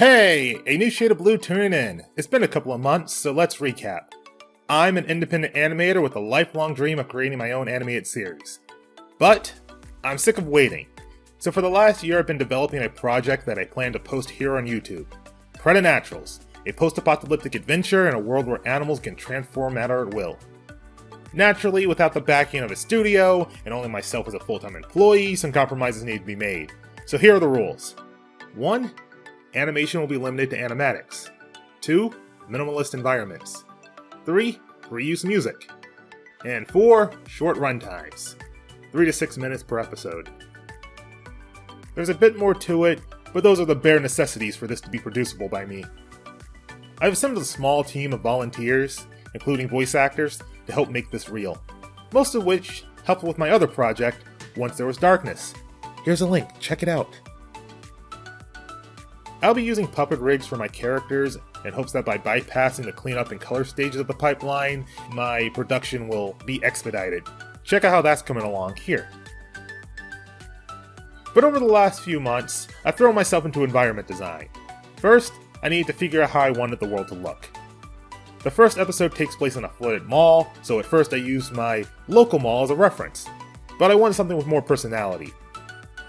Hey, a new shade of blue tuning in. It's been a couple of months, so let's recap. I'm an independent animator with a lifelong dream of creating my own animated series. But I'm sick of waiting. So for the last year I've been developing a project that I plan to post here on YouTube. Preternaturals, a post-apocalyptic adventure in a world where animals can transform matter at will. Naturally, without the backing of a studio, and only myself as a full-time employee, some compromises need to be made. So here are the rules. 1. Animation will be limited to animatics. 2. Minimalist environments. 3. Reuse music. And 4. Short runtimes. 3 to 6 minutes per episode. There's a bit more to it, but those are the bare necessities for this to be producible by me. I've assembled a small team of volunteers, including voice actors, to help make this real. Most of which helped with my other project, Once There Was Darkness. Here's a link, check it out. I'll be using puppet rigs for my characters in hopes that by bypassing the cleanup and color stages of the pipeline, my production will be expedited. Check out how that's coming along here. But over the last few months, I've thrown myself into environment design. First, I needed to figure out how I wanted the world to look. The first episode takes place in a flooded mall, so at first I used my local mall as a reference. But I wanted something with more personality.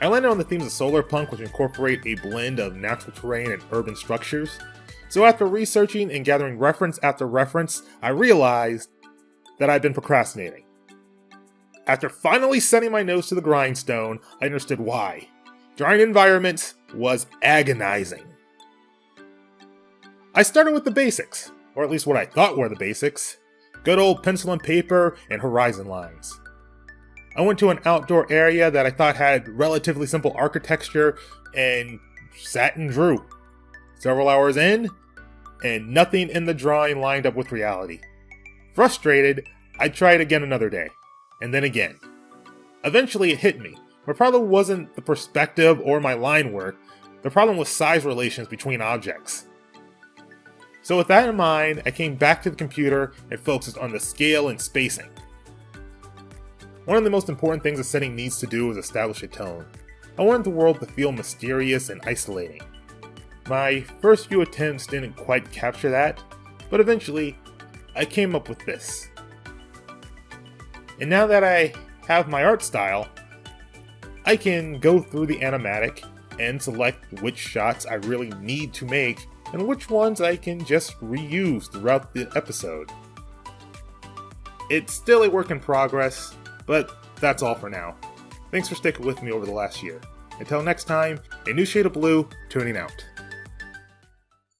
I landed on the themes of solar punk, which incorporate a blend of natural terrain and urban structures. So after researching and gathering reference after reference, I realized that I'd been procrastinating. After finally setting my nose to the grindstone, I understood why. Drawing environments was agonizing. I started with the basics, or at least what I thought were the basics. Good old pencil and paper and horizon lines. I went to an outdoor area that I thought had relatively simple architecture and sat and drew. Several hours in, and nothing in the drawing lined up with reality. Frustrated, I tried again another day, and then again. Eventually it hit me. My problem wasn't the perspective or my line work, the problem was size relations between objects. So with that in mind, I came back to the computer and focused on the scale and spacing. One of the most important things a setting needs to do is establish a tone. I wanted the world to feel mysterious and isolating. My first few attempts didn't quite capture that, but eventually, I came up with this. And now that I have my art style, I can go through the animatic and select which shots I really need to make and which ones I can just reuse throughout the episode. It's still a work in progress, but that's all for now. Thanks for sticking with me over the last year. Until next time, a new shade of blue, tuning out.